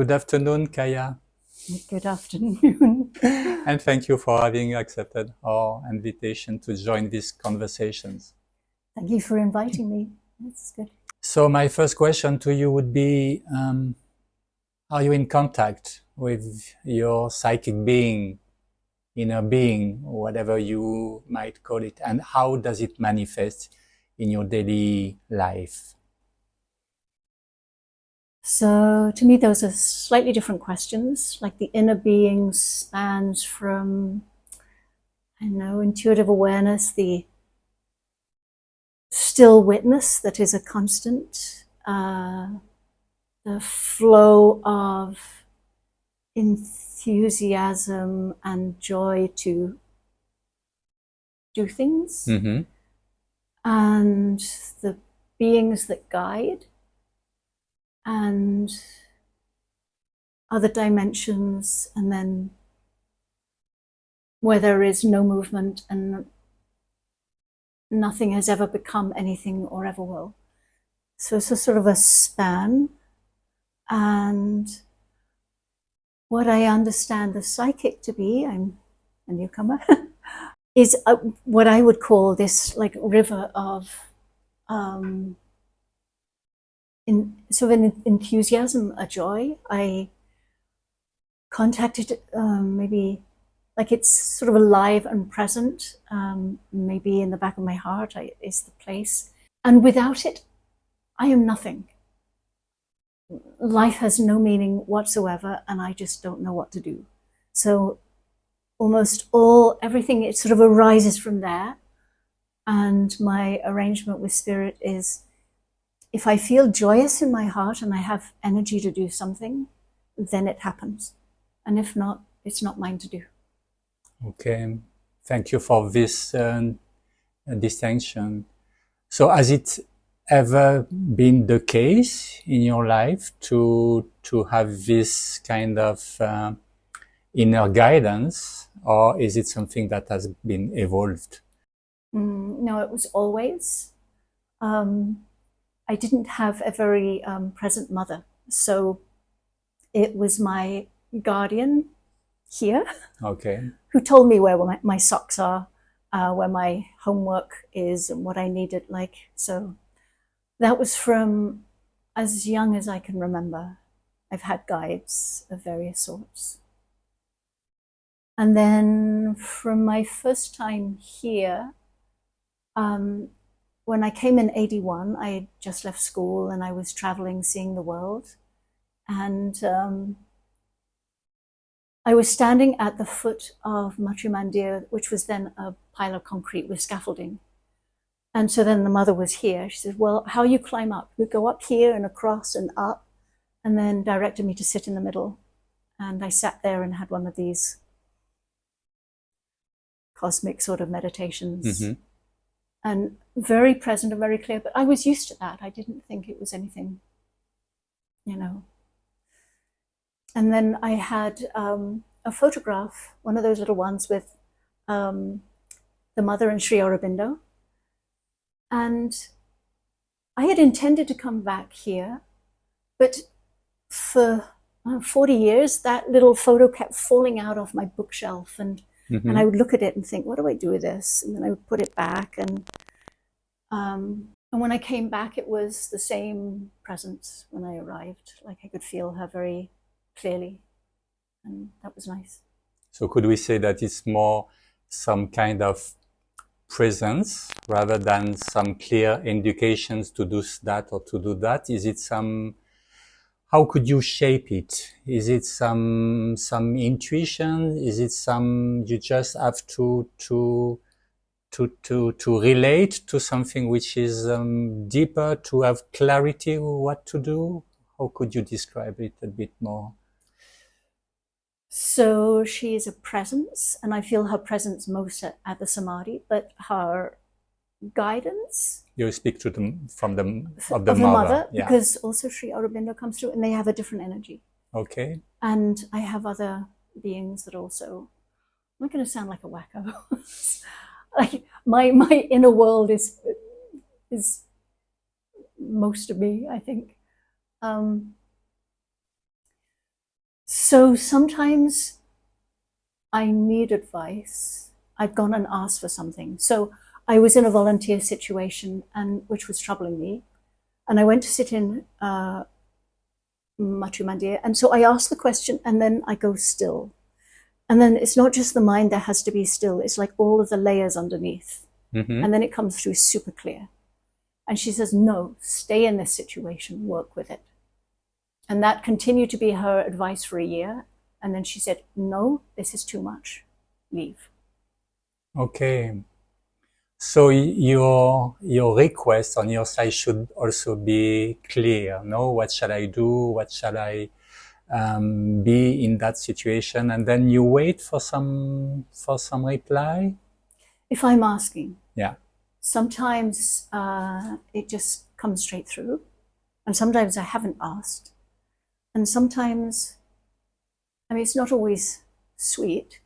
Good afternoon, Kaia. Good afternoon. And thank you for having accepted our invitation to join these conversations. Thank you for inviting me. That's good. So my first question to you would be, are you in contact with your psychic being, inner being, whatever you might call it, and how does it manifest in your daily life? So to me, those are slightly different questions. Like the inner being spans from, intuitive awareness, the still witness that is a constant, the flow of enthusiasm and joy to do things, and the beings that guide, and other dimensions, and then where there is no movement and nothing has ever become anything or ever will. So it's a sort of a span. And what I understand the psychic to be, I'm a newcomer, is what I would call this like river of sort of an enthusiasm, a joy. I contacted maybe like it's sort of alive and present, maybe in the back of my heart is the place. And without it, I am nothing. Life has no meaning whatsoever, and I just don't know what to do. So almost everything, it sort of arises from there. And my arrangement with Spirit is, if I feel joyous in my heart and I have energy to do something, then it happens. And if not, it's not mine to do. Okay, thank you for this distinction. So has it ever been the case in your life to have this kind of inner guidance, or is it something that has been evolved? No, it was always. I didn't have a very present mother, so it was my guardian here, okay, who told me where my socks are, where my homework is, and what I needed. So that was from as young as I can remember. I've had guides of various sorts. And then from my first time here, when I came in 81, I had just left school and I was traveling, seeing the world. And I was standing at the foot of Machu Mandir, which was then a pile of concrete with scaffolding. And so then the mother was here. She said, well, how you climb up? You go up here and across and up, and then directed me to sit in the middle. And I sat there and had one of these cosmic sort of meditations. And very present and very clear, but I was used to that. I didn't think it was anything, And then I had a photograph, one of those little ones with the mother and Sri Aurobindo. And I had intended to come back here, but for 40 years, that little photo kept falling out of my bookshelf, and I would look at it and think, what do I do with this? And then I would put it back. And when I came back, it was the same presence when I arrived. Like I could feel her very clearly, and that was nice. So could we say that it's more some kind of presence rather than some clear indications to do that or to do that? Is it how could you shape it? Is it some intuition? Is it you just have to relate to something which is deeper, to have clarity what to do? How could you describe it a bit more? So she is a presence, and I feel her presence most at the Samadhi, but her guidance. You speak to them from the mother, yeah. Because also Sri Aurobindo comes through, and they have a different energy. Okay. And I have other beings that also. I'm not going to sound like a wacko. Like my inner world is most of me, I think. So sometimes I need advice. I've gone and asked for something. So I was in a volunteer situation, and which was troubling me, and I went to sit in Machu Mandir, and so I ask the question, and then I go still. And then it's not just the mind that has to be still, it's like all of the layers underneath. Mm-hmm. And then it comes through super clear. And she says, no, stay in this situation, work with it. And that continued to be her advice for a year. And then she said, no, this is too much, leave. Okay. So your request on your side should also be clear. No, what shall I do? What shall I be in that situation? And then you wait for some reply. If I'm asking, Yeah. sometimes it just comes straight through, and sometimes I haven't asked, and sometimes, I mean, it's not always sweet.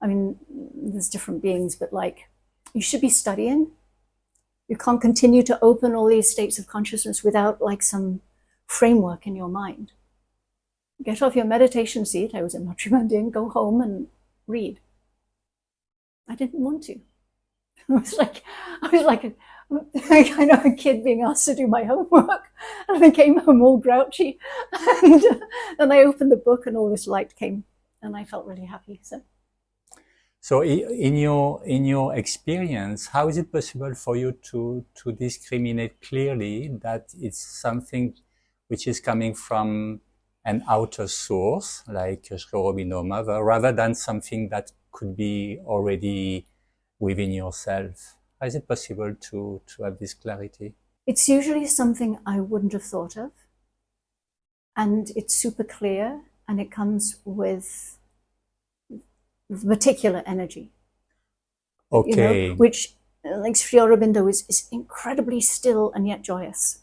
I mean, there's different beings, but like, you should be studying. You can't continue to open all these states of consciousness without like some framework in your mind. Get off your meditation seat. I was in Machu Mandir, go home and read. I didn't want to. I was like kind of a kid being asked to do my homework, and I came home all grouchy, and then I opened the book, and all this light came, and I felt really happy. So in your experience, how is it possible for you to discriminate clearly that it's something which is coming from an outer source, like Sri Aurobindo Mother, rather than something that could be already within yourself? How is it possible to have this clarity? It's usually something I wouldn't have thought of, and it's super clear, and it comes with particular energy. Okay. You know, which, like Sri Aurobindo is incredibly still and yet joyous.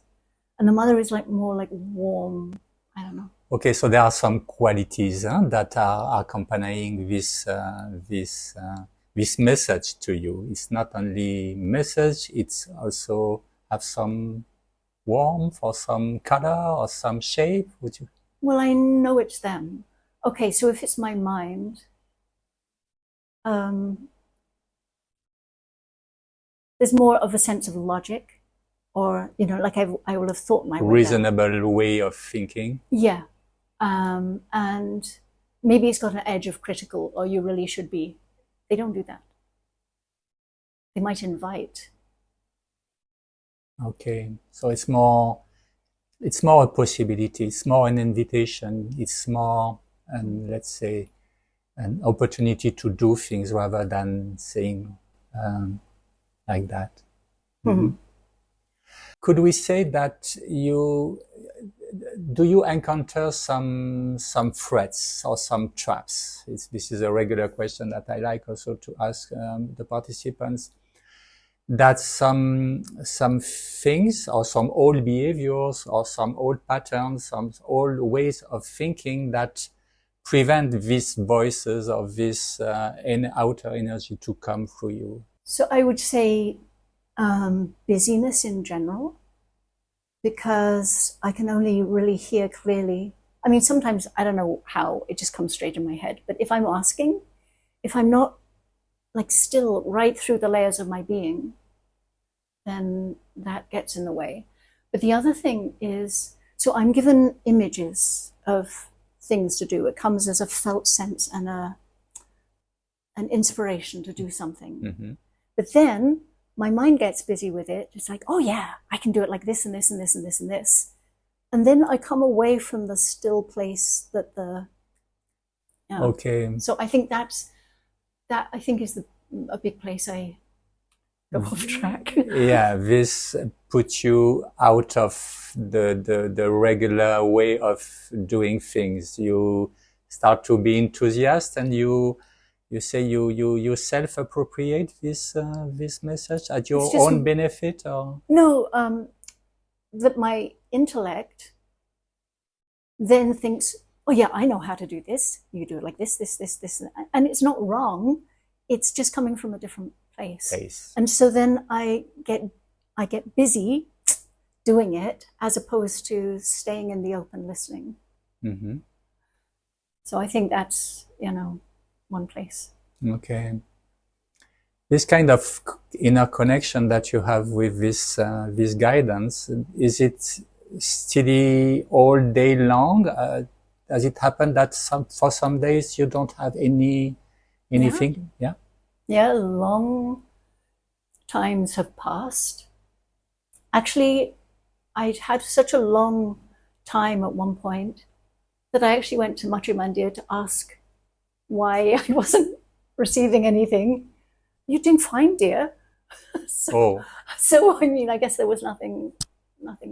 And the mother is like more like warm, I don't know. Okay, so there are some qualities that are accompanying this message to you. It's not only message, it's also have some warmth or some color or some shape. Would you? Well, I know it's them. Okay, so if it's my mind, there's more of a sense of logic, or, you know, like I will have thought my way reasonable way of thinking. Yeah. And maybe it's got an edge of critical, or you really should be. They don't do that. They might invite. Okay, so it's more a possibility. It's more an invitation. It's more, let's say, an opportunity to do things rather than saying like that. Mm-hmm. Could we say that do you encounter some threats or some traps? This is a regular question that I like also to ask the participants. That some things or some old behaviors or some old patterns, some old ways of thinking that prevent these voices of this outer energy to come through you. So I would say busyness in general, because I can only really hear clearly. I mean, sometimes I don't know how, it just comes straight in my head. But if I'm asking, if I'm not like still right through the layers of my being, then that gets in the way. But the other thing is, so I'm given images of things to do. It comes as a felt sense and an inspiration to do something. Mm-hmm. But then my mind gets busy with it. It's like, oh yeah, I can do it like this and this and this and this and this. And then I come away from the still place that Okay. So I think that I think is a big place I go off track. Yeah, this puts you out of the regular way of doing things. You start to be enthusiastic, and you say you self-appropriate this message at your own benefit, or no, that my intellect then thinks, oh yeah, I know how to do this. You do it like this, and it's not wrong. It's just coming from a different place. And so then I get busy doing it, as opposed to staying in the open listening. Mm-hmm. So I think that's, one place. Okay. This kind of inner connection that you have with this guidance, is it steady all day long? Does it happen that for some days you don't have anything? Yeah. Yeah, long times have passed. Actually, I'd had such a long time at one point that I actually went to Mandir to ask why I wasn't receiving anything. You're doing fine, dear. So I mean, I guess there was nothing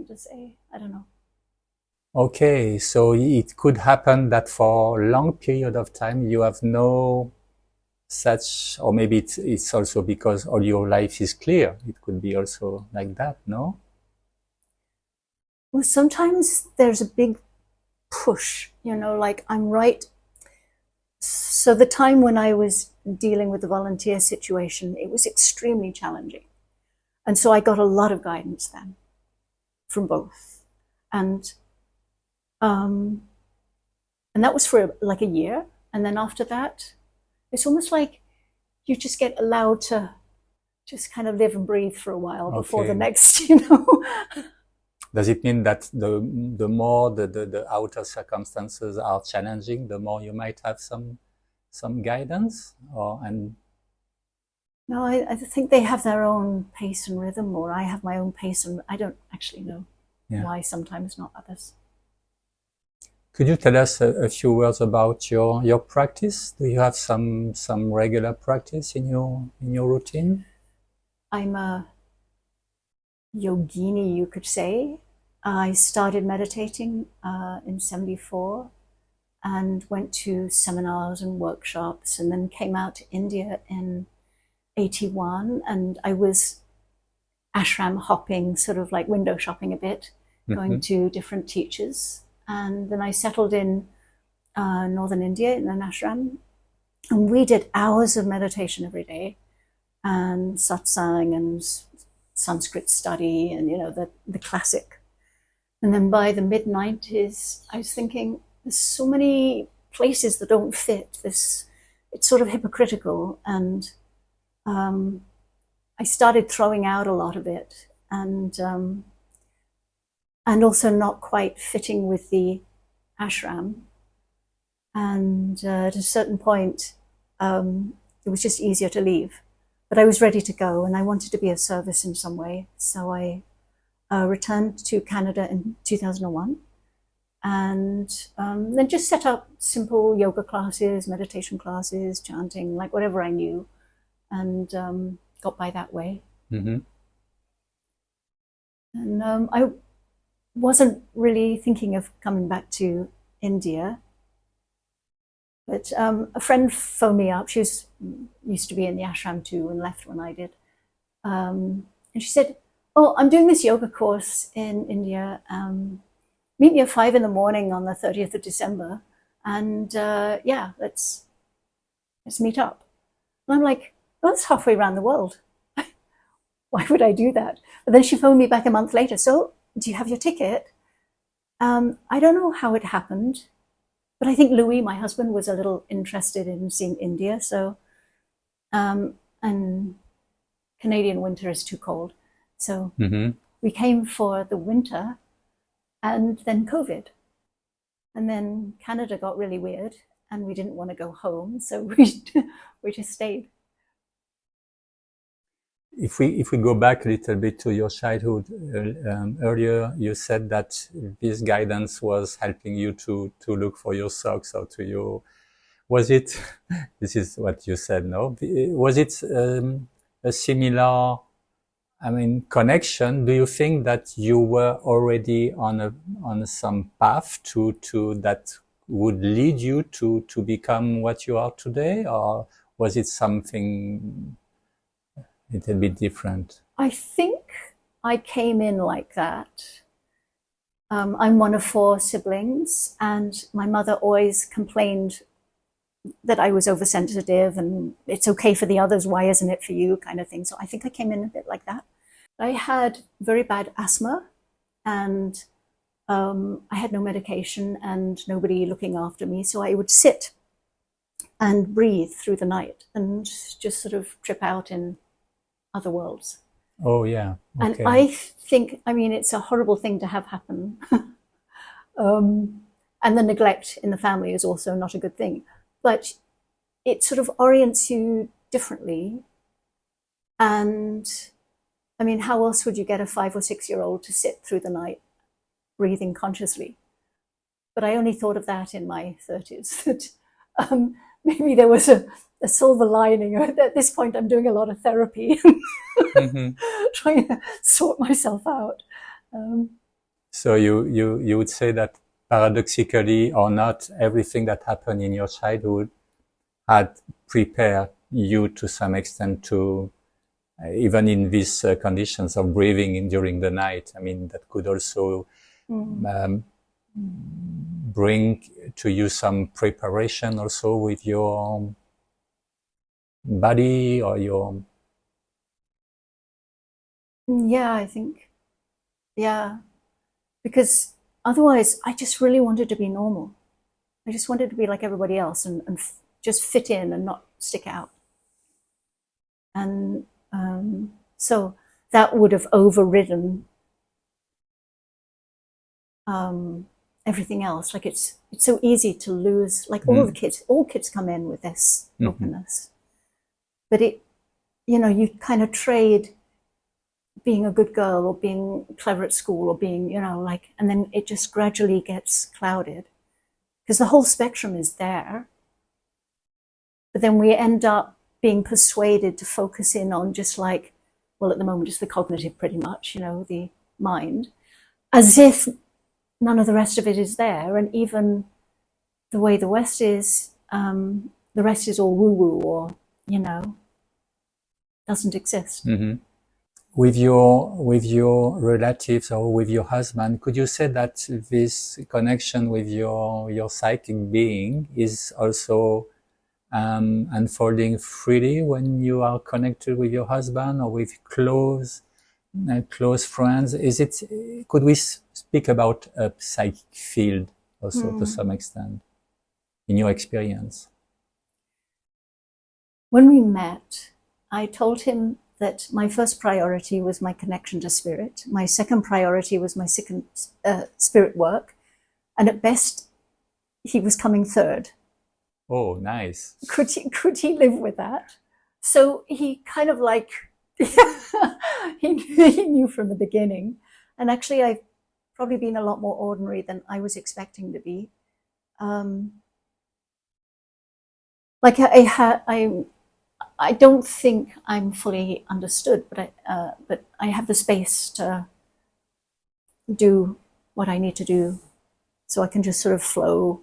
to say. I don't know. Okay, so it could happen that for a long period of time you have no such, or maybe it's also because all your life is clear. It could be also like that, no? Well, sometimes there's a big push, like I'm right. So the time when I was dealing with the volunteer situation, it was extremely challenging. And so I got a lot of guidance then from both. And that was for like a year. And then after that, it's almost like you just get allowed to just kind of live and breathe for a while before the next, Does it mean that the more the outer circumstances are challenging, the more you might have some guidance? No, I think they have their own pace and rhythm, or I have my own pace, and I don't actually know why sometimes not others. Could you tell us a few words about your practice? Do you have some regular practice in your routine? I'm a yogini, you could say. I started meditating in 74 and went to seminars and workshops, and then came out to India in 81, and I was ashram hopping, sort of like window shopping a bit, going to different teachers. And then I settled in northern India in an ashram, and we did hours of meditation every day, and satsang and Sanskrit study, and the classic. And then by the mid-90s, I was thinking, there's so many places that don't fit this. It's sort of hypocritical, and I started throwing out a lot of it, and also not quite fitting with the ashram. And at a certain point, it was just easier to leave. But I was ready to go, and I wanted to be of service in some way. So I returned to Canada in 2001, and then just set up simple yoga classes, meditation classes, chanting, like whatever I knew, and got by that way. And I wasn't really thinking of coming back to India, but a friend phoned me up. She used to be in the ashram too, and left when I did. And she said, "Oh, I'm doing this yoga course in India. Meet me at 5 a.m. on the 30th of December, and let's meet up." And I'm like, "Well, that's halfway around the world. Why would I do that?" But then she phoned me back a month later. "So, do you have your ticket?" I don't know how it happened, but I think Louis, my husband, was a little interested in seeing India. So, and Canadian winter is too cold. So we came for the winter, and then COVID. And then Canada got really weird, and we didn't want to go home. So we just stayed. If we go back a little bit to your childhood, earlier you said that this guidance was helping you to look for your socks, or to your, was it, this is what you said, no? Was it a similar, connection? Do you think that you were already on some path to that would lead you to become what you are today, or was it something a little bit different? I think I came in like that. I'm one of 4 siblings, and my mother always complained that I was oversensitive, and it's okay for the others, why isn't it for you, kind of thing. So I think I came in a bit like that. I had very bad asthma, and I had no medication and nobody looking after me, so I would sit and breathe through the night and just sort of trip out in other worlds. Oh, yeah. And Okay. I think, I mean, it's a horrible thing to have happen. And the neglect in the family is also not a good thing. But it sort of orients you differently. And I mean, how else would you get a 5 or 6-year-old to sit through the night breathing consciously? But I only thought of that in my 30s, that maybe there was a silver lining. At this point, I'm doing a lot of therapy, Mm-hmm. trying to sort myself out. So you would say that paradoxically or not, everything that happened in your childhood had prepared you to some extent to, even in these conditions of breathing in during the night. I mean, that could also bring to you some preparation also with your body or your... Yeah, I think, yeah, because otherwise I just really wanted to be normal. I just wanted to be like everybody else and just fit in and not stick out. And so that would have overridden everything else. Like it's so easy to lose, like all kids come in with this openness. But you kind of trade being a good girl or being clever at school or being, and then it just gradually gets clouded because the whole spectrum is there. But then we end up being persuaded to focus in on just like, well, at the moment, just the cognitive pretty much, the mind, as if none of the rest of it is there. And even the way the West is, the rest is all woo-woo or, doesn't exist. Mm-hmm. With your relatives or with your husband, could you say that this connection with your psychic being is also unfolding freely when you are connected with your husband or with close friends? Could we speak about a psychic field also to some extent in your experience? When we met, I told him that my first priority was my connection to spirit. My second priority was my spirit work. And at best, he was coming third. Oh, nice. Could he live with that? So he kind of like, he knew from the beginning. And actually, I've probably been a lot more ordinary than I was expecting to be. Like I don't think I'm fully understood, but I have the space to do what I need to do, so I can just sort of flow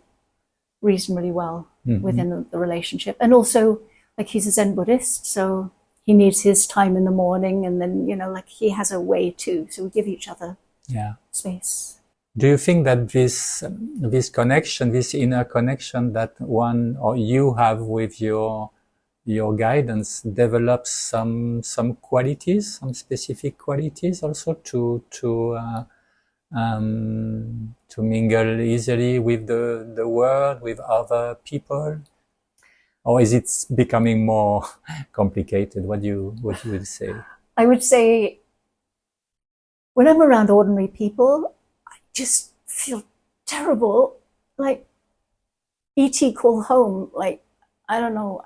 reasonably well within the relationship. And also, like, he's a Zen Buddhist, so he needs his time in the morning, and then like he has a way too. So we give each other space. Do you think that this connection, this inner connection that one or you have with your guidance develops some qualities, some specific qualities also to mingle easily with the world, with other people? Or is it becoming more complicated? What you would say? I would say when I'm around ordinary people, I just feel terrible. Like E.T. call home. Like, I don't know.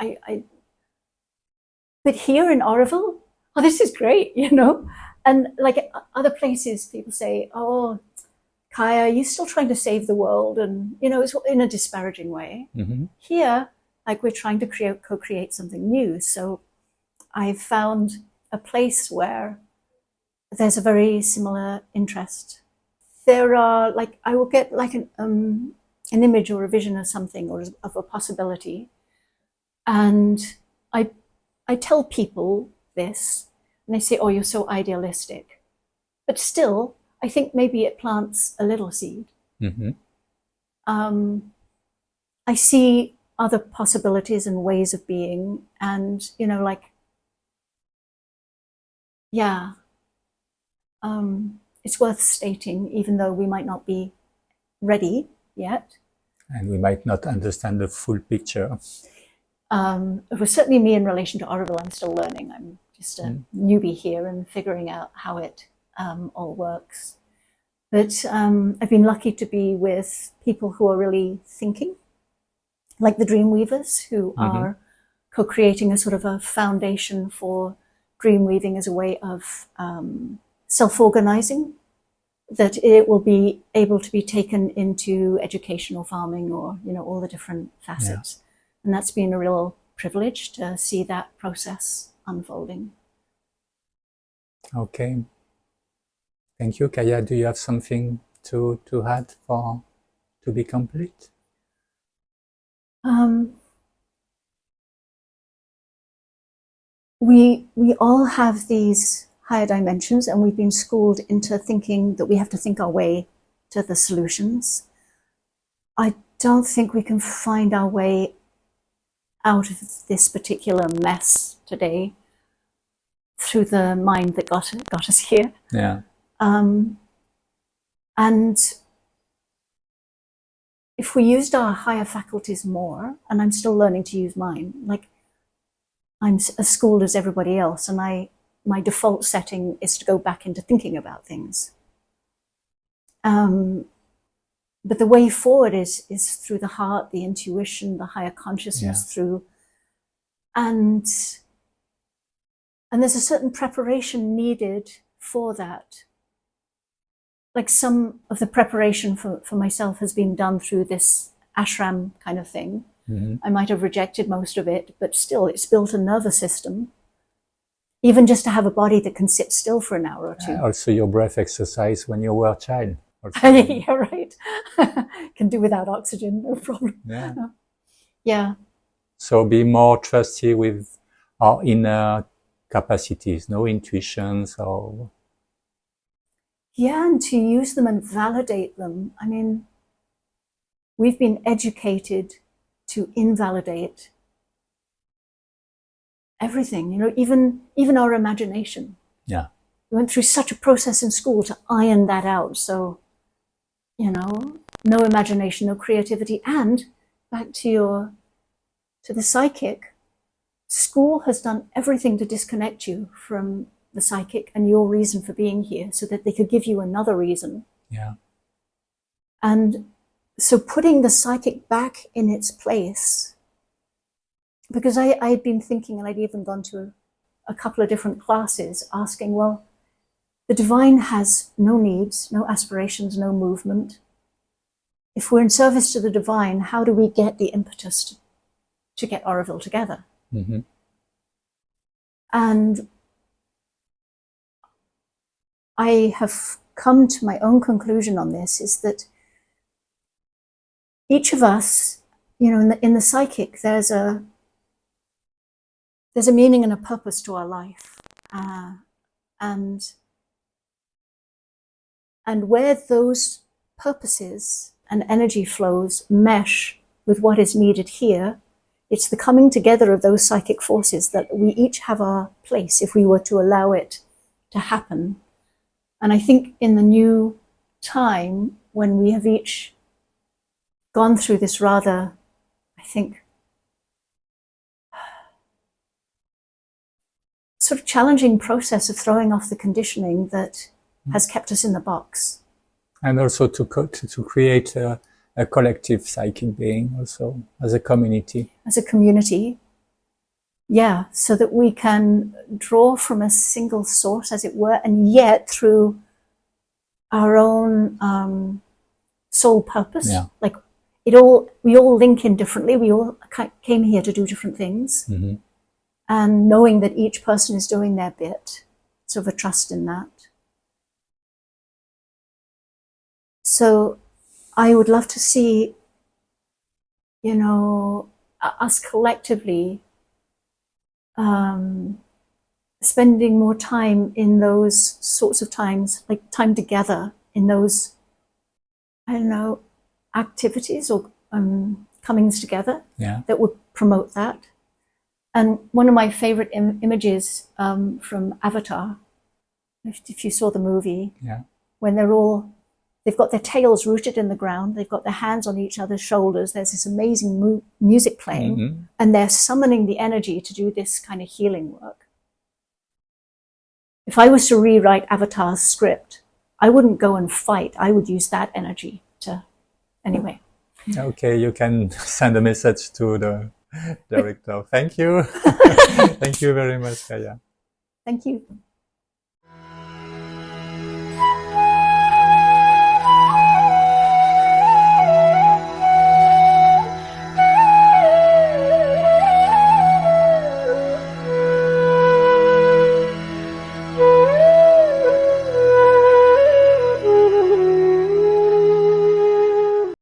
But here in Aurovilles, oh, this is great, And like other places, people say, oh, Kaia, you're still trying to save the world. And, it's in a disparaging way. Mm-hmm. Here, like we're trying to co-create something new. So I've found a place where there's a very similar interest. There are like, I will get like an image or a vision of something or of a possibility. And I tell people this and they say, oh, you're so idealistic. But still, I think maybe it plants a little seed. Mm-hmm. I see other possibilities and ways of being, and it's worth stating, even though we might not be ready yet. And we might not understand the full picture. It was certainly me in relation to Auroville. I'm still learning. I'm just a newbie here and figuring out how it all works. But I've been lucky to be with people who are really thinking, like the dream weavers, who are co-creating a sort of a foundation for dream weaving as a way of self-organizing, that it will be able to be taken into educational farming or, all the different facets. And that's been a real privilege to see that process unfolding. Okay. Thank you. Kaia, do you have something to add to be complete? We all have these higher dimensions, and we've been schooled into thinking that we have to think our way to the solutions. I don't think we can find our way out of this particular mess today through the mind that got us here. Yeah. And if we used our higher faculties more, and I'm still learning to use mine, like I'm as schooled as everybody else, and my default setting is to go back into thinking about things. But the way forward is through the heart, the intuition, the higher consciousness, through, and there's a certain preparation needed for that. Like some of the preparation for myself has been done through this ashram kind of thing. I might have rejected most of it, but still it's built a nervous system. Even just to have a body that can sit still for an hour or two. Also your breath exercise when you were a child. Yeah, right. Can do without oxygen, no problem. Yeah. Yeah. So be more trusty with our inner capacities, no intuitions or... Yeah, and to use them and validate them. I mean, we've been educated to invalidate everything, even our imagination. Yeah. We went through such a process in school to iron that out. So, no imagination, no creativity. And back to the psychic, school has done everything to disconnect you from the psychic and your reason for being here so that they could give you another reason. Yeah. And so putting the psychic back in its place, because I had been thinking, and I'd even gone to a couple of different classes asking, well, the divine has no needs, no aspirations, no movement. If we're in service to the divine, how do we get the impetus to get Auroville together? And I have come to my own conclusion on this, is that each of us, in the psychic, there's a meaning and a purpose to our life. And where those purposes and energy flows mesh with what is needed here, it's the coming together of those psychic forces that we each have our place if we were to allow it to happen. And I think in the new time, when we have each gone through this rather, I think, sort of challenging process of throwing off the conditioning that has kept us in the box. And also to create a collective psychic being also, as a community. As a community, yeah, so that we can draw from a single source, as it were, and yet through our own soul purpose. Yeah. Like we all link in differently. We all came here to do different things. And knowing that each person is doing their bit, sort of a trust in that. So I would love to see, us collectively spending more time in those sorts of times, like time together in those, activities or comings together that would promote that. And one of my favorite images from Avatar, if you saw the movie, when they've got their tails rooted in the ground, they've got their hands on each other's shoulders, there's this amazing music playing, and they're summoning the energy to do this kind of healing work. If I was to rewrite Avatar's script, I wouldn't go and fight. I would use that energy to, anyway. Okay, you can send a message to the director. Thank you. Thank you very much, Kaia. Thank you.